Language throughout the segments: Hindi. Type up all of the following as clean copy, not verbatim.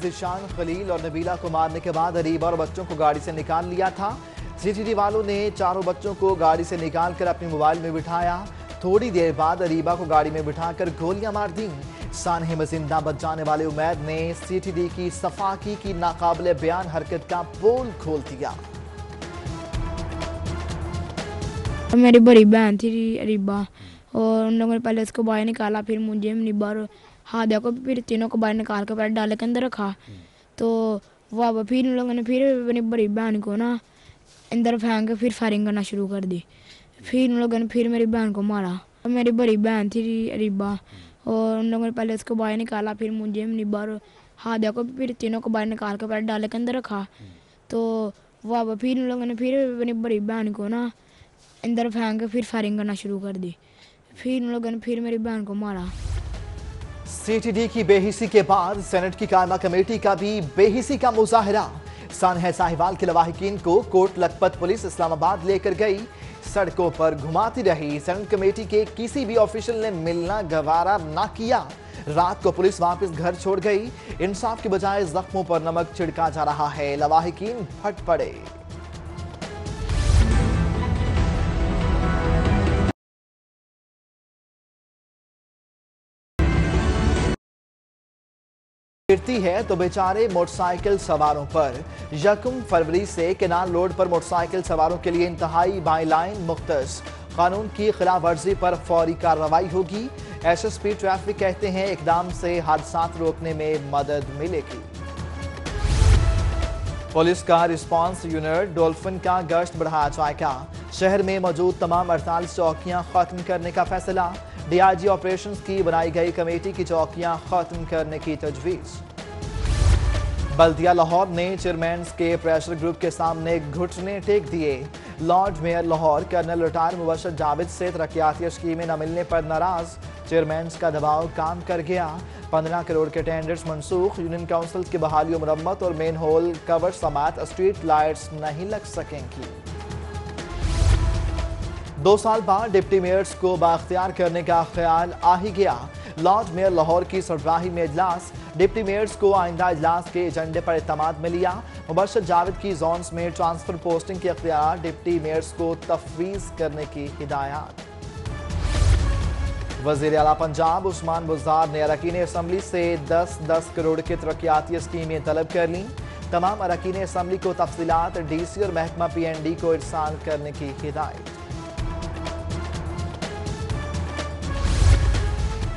ज़ीशान, खलील और नबीला को मारने के बाद अरीबा और बच्चों को गाड़ी से निकाल लिया था। सीटीडी वालों ने चारों बच्चों को गाड़ी से निकालकर अपने मोबाइल में बिठाया। थोड़ी देर बाद अरीबा को गाड़ी में बिठाकर गोलियां मार दी। सानहे में जिंदा बच जाने वाले उमैद ने सीटीडी की सफाकी की नाकाबिले बयान हरकत का पोल खोल दिया। मेरी बड़ी बहन थी अरीबा और उन लोगों ने पहले उसको बाहर निकाला, फिर मुझे निब्बा और हादिया को, फिर तीनों को बाहर निकाल कर पहले डाले के अंदर रखा। तो वह फिर उन लोगों ने फिर मेरी बड़ी बहन को ना अंदर फेंक के फिर फायरिंग करना शुरू कर दी। फिर उन लोगों ने फिर मेरी बहन को मारा। मेरी बड़ी बहन थी अरीबा और उन लोगों ने पहले उसको बाहर निकाला, फिर मुझे निब्बा और हादिया को, फिर तीनों को बाहर निकाल कर पहले डाले के अंदर रखा। तो वह फिर उन लोगों ने फिर मेरी बड़ी बहन को ना अंदर फेंक के फिर फायरिंग करना शुरू कर दी। फिर उन लोगों ने फिर मेरी बहन को मारा। सीटीडी की बेहिसी के बाद सेनेट की कायमा कमेटी का भी बेहिसी का मुजाहरा। सानहा साहिवाल के लवाहिकीन को कोट लखपत पुलिस इस्लामाबाद लेकर गई। सड़कों पर घुमाती रही। सेनेट कमेटी के किसी भी ऑफिशियल ने मिलना गवारा ना किया। रात को पुलिस वापस घर छोड़ गई। इंसाफ के बजाय जख्मों पर नमक छिड़का जा रहा है। लवाहिकीन फट पड़े। गिरती है तो बेचारे मोटरसाइकिल सवारों पर। 1 फरवरी से केनाल रोड पर मोटरसाइकिल सवारों के लिए इंतहाई बाई लाइन मुख्तस। कानून की खिलाफ वर्जी पर फौरी कार्रवाई होगी। एसएसपी ट्रैफिक कहते हैं इकदाम से हादसा रोकने में मदद मिलेगी। पुलिस का रिस्पांस यूनिट डॉल्फिन का गश्त बढ़ाया जाएगा। शहर में मौजूद तमाम 48 चौकियां खत्म करने का फैसला। डीआईजी ऑपरेशंस की बनाई गई कमेटी की चौकियां खत्म करने की तजवीज। बल्दिया लाहौर ने चेयरमैन के प्रेशर ग्रुप के सामने घुटने टेक दिए। Lord mayor Lahore colonel retired Mubashir Javed से तरक्याती स्कीमें न मिलने पर नाराज। चेयरमैन का दबाव काम कर गया। 15 करोड़ के टेंडर्स मनसूख। यूनियन काउंसिल की बहाली और मुरम्मत और मेन होल कवर समेत स्ट्रीट लाइट्स नहीं लग सकेंगी। 2 साल बाद डिप्टी मेयर्स को बाख्तियार करने का ख्याल आ ही गया। लॉर्ड मेयर लाहौर की सरबराही में इजलास। डिप्टी मेयर्स को आइंदा इजलास के एजेंडे पर इत्मीनान में लिया। मुबशर जावेद की जोन्स में ट्रांसफर पोस्टिंग के इख्तियार डिप्टी मेयर्स को तफवीज करने की हिदायत। वज़ीर आला पंजाब उस्मान बुज़दार ने अरकान असम्बली से 10-10 करोड़ की तरक्याती स्कीमें तलब कर लीं। तमाम अरकान असम्बली को तफसीलात डीसी और महकमा PND को इरसाल करने की हिदायत।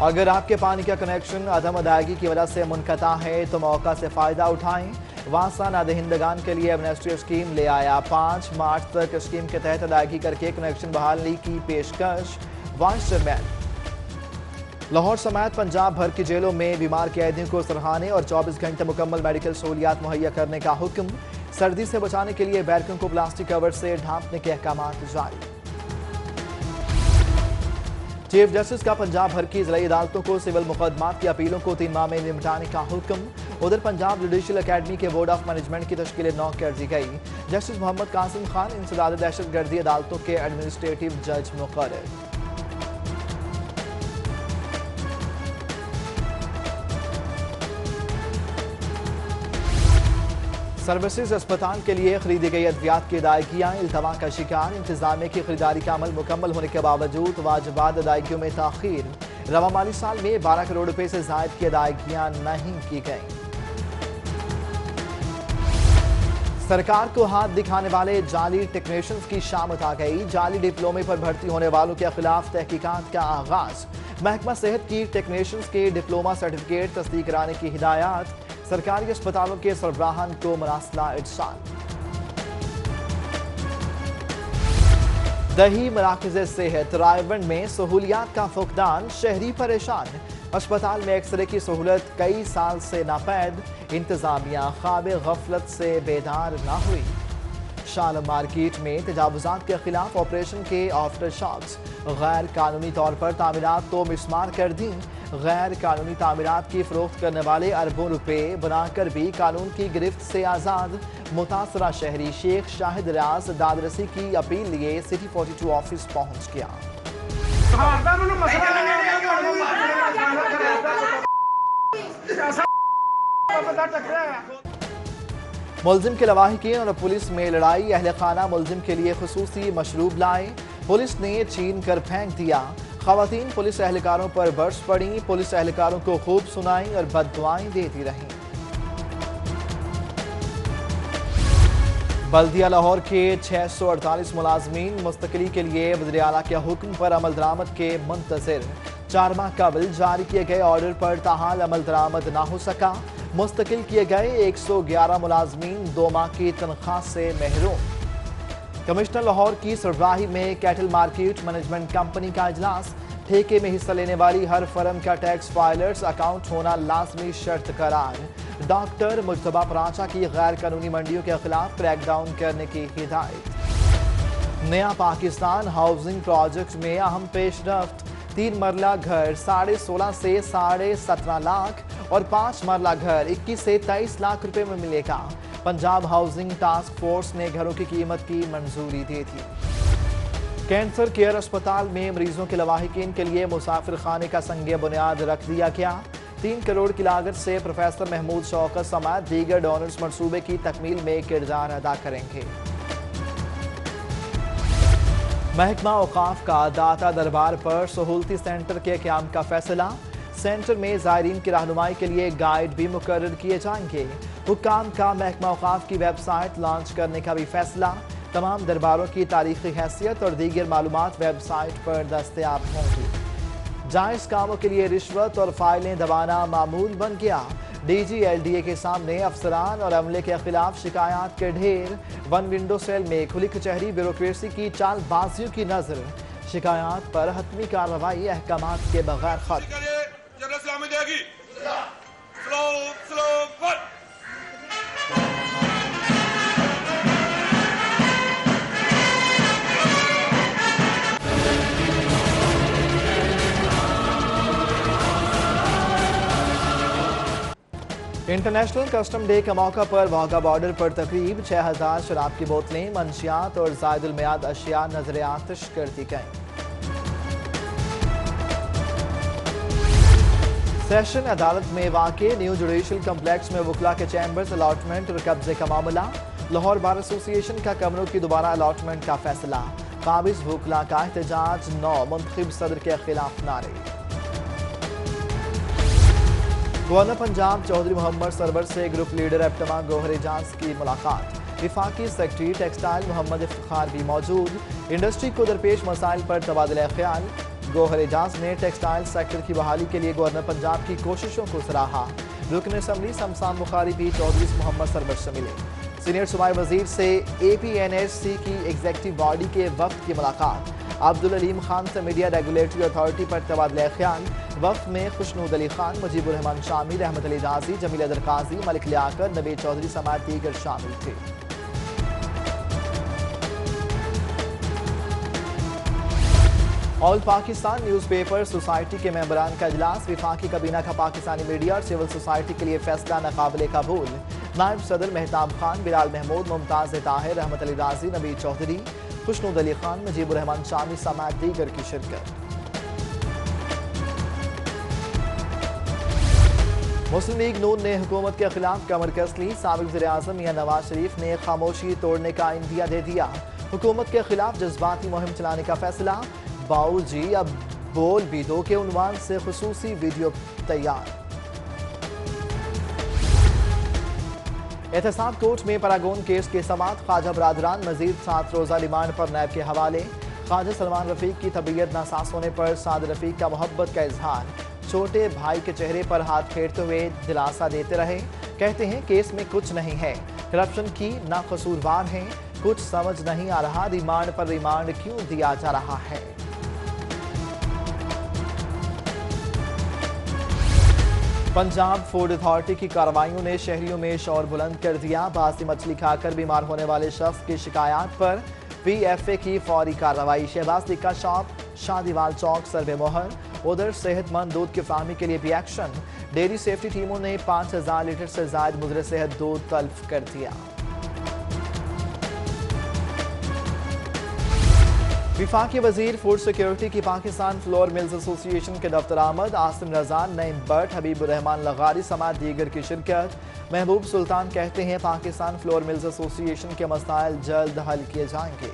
अगर आपके पानी का कनेक्शन अदम अदायगी की वजह से मुनक़ता है तो मौका से फ़ायदा उठाएं। वासा नादहिंदगान के लिए एमनेस्टी स्कीम ले आया। 5 मार्च तक स्कीम के तहत अदायगी करके कनेक्शन बहाली की पेशकश। वाइस चेयरमैन लाहौर समेत पंजाब भर की जेलों में बीमार कैदियों को सरहाने और 24 घंटे मुकम्मल मेडिकल सहूलियात मुहैया करने का हुक्म। सर्दी से बचाने के लिए बैरकों को प्लास्टिक कवर से ढांपने के अहकामात जारी। चीफ जस्टिस का पंजाब भर की जिला अदालतों को सिविल मुकदमात की अपीलों को 3 माह में निपटाने का हुक्म। उधर पंजाब जुडिशल अकेडमी के बोर्ड ऑफ मैनेजमेंट की तश्कील 9 कर दी गई। जस्टिस मोहम्मद कासिम खान इंसदाद दहशतगर्दी अदालतों के एडमिनिस्ट्रेटिव जज मुकर्रर। सर्विसेज अस्पताल के लिए खरीदी गई अद्वियात की अदायगियाँ इल्तवा का शिकार। इंतजामिया की खरीदारी का अमल मुकम्मल होने के बावजूद वाजिबात अदायगियों में ताखीर। रवा माली साल में 12 करोड़ रुपए से जायद की अदायगियाँ नहीं की गईं। सरकार को हाथ दिखाने वाले जाली टेक्नीशियंस की शामत आ गई। जाली डिप्लोमे पर भर्ती होने वालों के खिलाफ तहकीकात का आगाज। महकमा सेहत की टेक्नीशियंस के डिप्लोमा सर्टिफिकेट तस्दीक कराने की हिदायत। सरकारी अस्पतालों के सरबराहान को मरासला इरसाल। दही मराकज़ सेहत रायबंद में सहूलियात का फुकदान। शहरी परेशान। अस्पताल में एक्सरे की सहूलत कई साल से नापैद। इंतजामिया ख्वाब गफलत से बेदार ना हुई। शालम मार्केट में तजावुजात के खिलाफ ऑपरेशन के आफ्टर शॉक्स। गैर कानूनी तौर पर तामीरात तो मिसमार कर दी। गैर कानूनी तामीरात की फरोख्त करने वाले अरबों रुपए बनाकर भी कानून की गिरफ्त से आज़ाद। मुतासरा शहरी शेख शाहिद रियाज दादरसी की अपील लिए सिटी 42 ऑफिस पहुंच गया। मुलजिम के लवाहिकीन और पुलिस में लड़ाई। अहले खाना मुलजिम के लिए खुसूसी मशरूब लाए, पुलिस ने छीन कर फेंक दिया। खवातीन पुलिस एहलकारों पर बरस पड़ी, पुलिस एहलकारों को खूब सुनाई और बददुआएं देती रहीं। बल्दिया लाहौर के 648 मुलाजमीन मुस्तकिली के लिए वज़ीर आला के हुक्म पर अमल दरामद के मुंतज़िर। 4 माह कबल जारी किए गए ऑर्डर पर ताहाल अमल दरामद ना हो सका। मुस्तकिल किए गए 111 मुलाजमीन 2 माह की तनख्वाह से महरूम। कमिश्नर लाहौर की सरबराही में कैटल मार्केट मैनेजमेंट कंपनी का इजलास। ठेके में हिस्सा लेने वाली हर फर्म का टैक्स फाइलर्स अकाउंट होना लाजमी शर्त करार। डॉक्टर मुज्तबा पराचा की गैर कानूनी मंडियों के खिलाफ क्रैकडाउन करने की हिदायत। नया पाकिस्तान हाउसिंग प्रोजेक्ट में अहम पेशरफ्त। 3 मरला घर 16.5 से 17.5 लाख और 5 मरला घर 21 से 23 लाख रुपए में मिलेगा। पंजाब हाउसिंग टास्क फोर्स ने घरों की कीमत की मंजूरी दे दी। कैंसर केयर अस्पताल में मरीजों के लवाहिकीन के लिए मुसाफिर खाने का संग बुनियाद रख दिया गया। 3 करोड़ की लागत से प्रोफेसर महमूद शौकत समेत दीगर डोनर्स मंसूबे की तकमील में किरदार अदा करेंगे। महकमा औकाफ का दाता दरबार पर सहूलती सेंटर के क़याम का फैसला। सेंटर में ज़ायरीन की रहनुमाई के लिए गाइड भी मुकर्रर किए जाएंगे। हुक्काम का महकमा औकाफ की वेबसाइट लॉन्च करने का भी फैसला। तमाम दरबारों की तारीखी हैसियत और दीगर मालूमात वेबसाइट पर दस्तयाब होंगी। जायज़ कामों के लिए रिश्वत और फाइलें दबाना मामूल बन गया। DG-LDA के सामने अफसरान और अमले के खिलाफ शिकायत के ढेर। 1 विंडो सेल में खुली कचहरी ब्यूरोक्रेसी की चालबाजियों की नजर। शिकायत पर हतमी कार्रवाई अहकामात के बगैर खत्म। इंटरनेशनल कस्टम डे के मौका पर वाघा बॉर्डर पर तकरीब 6000 शराब की बोतलें, मंशियात और ज़ायदुल मियाद अशिया नजर आतिश कर दी गई। सेशन अदालत में वाक़े न्यू जुडिशल कम्प्लेक्स में वकला के चैम्बर्स अलॉटमेंट और कब्जे का मामला। लाहौर बार एसोसिएशन का कमरों की दोबारा अलॉटमेंट का फैसला। काबिज वकला का एहतजाज 9 मुंतखब सदर के खिलाफ नारे। गवर्नर पंजाब चौधरी मोहम्मद सरवर से ग्रुप लीडर एप्टमा गौहर एजाज की मुलाकात। विफाकी सेक्रेटरी टेक्सटाइल मोहम्मद इफ्तिखार भी मौजूद। इंडस्ट्री को दरपेश मसाइल पर तबादला ख्याल। गौहर एजाज ने टेक्सटाइल सेक्टर की बहाली के लिए गवर्नर पंजाब की कोशिशों को सराहा। रुकन असम्बली शमशान बुखारी भी चौधरी मोहम्मद सरवर से मिले। सीनियर सूबाई वजीर से APNSC की एग्जेक्टिव बॉडी के वक्त की मुलाकात। अब्दुल अलीम खान से मीडिया रेगुलेटरी अथॉरिटी पर तबादला ख्याल। वक्त में खुशनूद अली खान, मुजीबुर रहमान शामिल, रहमत अली जाजी, जमील अदर काजी, मलिक लियाकत, नबी चौधरी समेत दीगर शामिल थे। ऑल पाकिस्तान न्यूज़पेपर सोसाइटी के मेंबरान का इजलास। विफाकी काबीना का पाकिस्तानी मीडिया और सिविल सोसाइटी के लिए फैसला नाकाबिले कबूल। नायब सदर मेहताब खान, बिलाल महमूद, मुमताज ताहिर, रहमत अली राजी, नबी चौधरी, खुशनूद अली खान, मुजीबुर रहमान शामी समेत दीगर की शिरकत। मुस्लिम लीग नून ने हुकूमत के खिलाफ कमर कस ली। साबिक वज़ीर-ए-आज़म मियां नवाज शरीफ ने खामोशी तोड़ने का इंदिया दे दिया। हुकूमत के खिलाफ जज्बाती मुहिम चलाने का फैसला। बाऊ जी अब बोल भी दो के उन्वान से खुसूसी वीडियो तैयार। एहतसाब कोर्ट में परागोन केस के समात। ख्वाजा बरादरान मजीद 7 रोजा रिमांड पर नैब के हवाले। ख्वाजा सलमान रफीक की तबीयत नासाज होने पर साद रफीक का मोहब्बत का इजहार। छोटे भाई के चेहरे पर हाथ फेरते हुए दिलासा देते रहे। कहते हैं केस में कुछ नहीं है, करप्शन की ना कसूरवार हैं। कुछ समझ नहीं आ रहा, रिमांड पर रिमांड क्यों दिया जा रहा है। पंजाब फूड अथॉरिटी की कार्रवाइयों ने शहरियों में शोर बुलंद कर दिया। बासी मछली खाकर बीमार होने वाले शख्स की शिकायत पर PFA की फौरी कार्रवाई। शहबाज लिक्का शॉप, शादीवाल चौक सर्वे मोहर। उधर सेहतमंद दूध की फराहमी के लिए भी एक्शन। डेयरी सेफ्टी टीमों ने 5000 लीटर से ज्यादा मुजरे सेहत दूध तल्फ कर दिया। विफाकी वजीर फूड सिक्योरिटी की पाकिस्तान फ्लोर मिल्स एसोसिएशन के दफ्तर आमद। आसिम रजा, नईम बट, हबीबुर रहमान लगारी समात दीगर की शिरकत। महबूब सुल्तान कहते हैं पाकिस्तान फ्लोर मिल्स एसोसिएशन के मसाइल जल्द हल किए जाएंगे।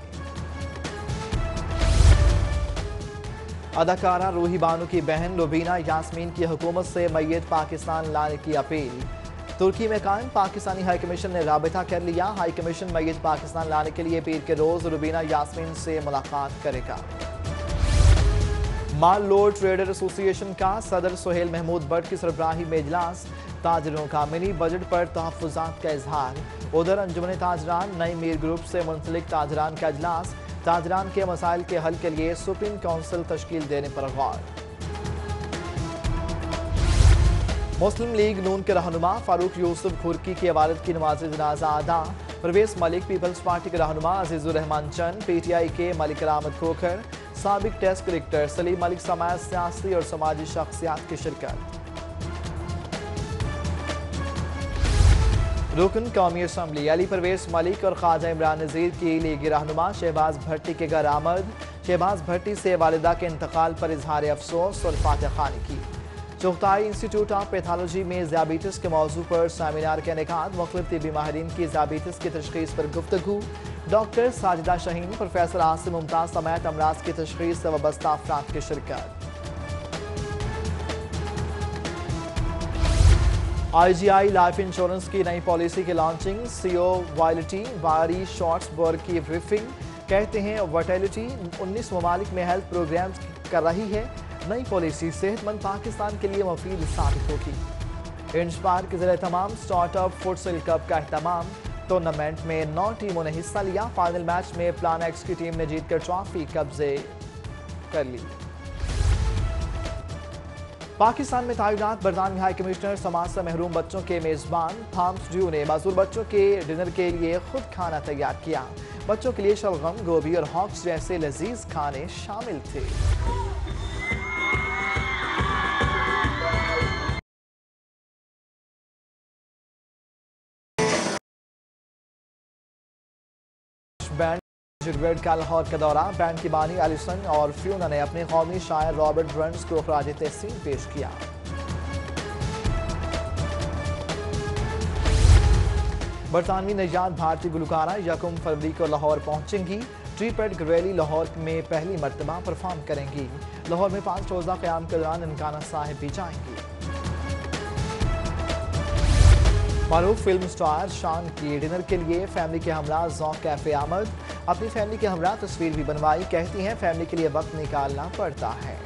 अदाकारा रूही बानो की बहन रुबीना यास्मीन की हुकूमत से मैयत पाकिस्तान लाने की अपील। तुर्की में कायम पाकिस्तानी हाई कमीशन ने राबिता कर लिया। हाई कमीशन मैयत पाकिस्तान लाने के लिए पीर के रोज रुबीना यास्मीन से मुलाकात करेगा। माल लोड ट्रेडर एसोसिएशन का सदर सुहेल महमूद बट की सरबराही में इजलास। ताजरों का मिनी बजट पर तहफ्फुज़ात का इजहार। उधर अंजुमन ताजरान नई मीर ग्रुप से मुंसलिक ताजरान का इजलास। ताजरान के मसाइल के हल के लिए सुप्रीम काउंसिल तश्कील देने पर गौर। मुस्लिम लीग नून के रहनुमा फारूक यूसुफ खुर्की की वालिद की नमाज जनाजा अदा। परवेज मलिक पीपल्स पार्टी के रहनुमा अजीजुर रहमान चंद, पीटीआई के मलिक रामद खोखर, साबिक टेस्ट क्रिकेटर सलीम मलिक समेत सियासी और समाजी शख्सियात की शिरकत। रुकन कौमी असम्बली अली परवेज मलिक और ख्वाजा इमरान नज़ीर की लीगी रहनुमा शहबाज भट्टी के घर आमद। शहबाज भट्टी से वालिदा के इंतकाल पर इजहार अफसोस और फातिहा खानी की। चौथाई इंस्टीट्यूट ऑफ पैथोलॉजी में ज़ियाबीतिस के मौजू पर सेमिनार के इनेकाद। मुख्तलिफ तिब्बी माहिरीन की ज़ियाबीतिस की तशख़ीस पर गुफ्तगू। डॉक्टर साजिदा शाहीन, प्रोफेसर आसिम मुमताज़ समेत अमराज की तशख़ीस से वाबस्ता अफराद की शिरकत। IGI लाइफ इंश्योरेंस की नई पॉलिसी की लॉन्चिंग। CEO वायलिटी वारी शॉर्ट्सबर्ग की ब्रीफिंग। कहते हैं वर्टिलिटी 19 ममालिक में हेल्थ प्रोग्राम कर रही है। नई पॉलिसी सेहतमंद पाकिस्तान के लिए मुफीद साबित होगी। इंस्पायर के ज़रिए तमाम स्टार्टअप फुटसल कप का अहतमाम। टूर्नामेंट में 9 टीमों ने हिस्सा लिया। फाइनल मैच में प्लान एक्स की टीम ने जीतकर ट्रॉफी कब्जे कर ली। पाकिस्तान में तैनात बरतानवी हाई कमिश्नर समाज से महरूम बच्चों के मेजबान थॉमस ड्यू ने माजूर बच्चों के डिनर के लिए खुद खाना तैयार किया। बच्चों के लिए शलगम, गोभी और हॉक्स जैसे लजीज खाने शामिल थे। बैंड रेड का लाहौर का दौरा। बैंड की बानी एलिसन और फ्यूना ने अपने कौमी शायर रॉबर्ट बर्न्स को खराज तहसीन पेश किया। बरतानवी नजात भारतीय गुलकारा 1 फरवरी को लाहौर पहुंचेंगी। ट्रीपेड ग्रेली लाहौर में पहली मरतबा परफॉर्म करेंगी। लाहौर में 5 रोज़ा क़याम के दौरान ननकाना साहिब भी जाएंगी। मारूफ फिल्म स्टार शान की डिनर के लिए फैमिली के हमरा ज़ौक़ कैफे आमद। अपनी फैमिली के हमरा तस्वीर भी बनवाई। कहती हैं फैमिली के लिए वक्त निकालना पड़ता है।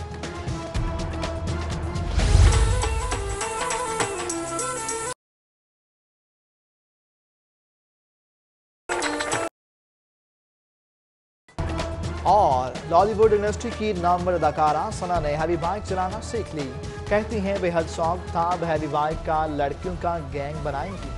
और बॉलीवुड इंडस्ट्री की नामवर अदाकारा सना ने हैवी बाइक चलाना सीख ली। कहती हैं बेहद शौक था, अब हैवी बाइक का लड़कियों का गैंग बनाएंगी।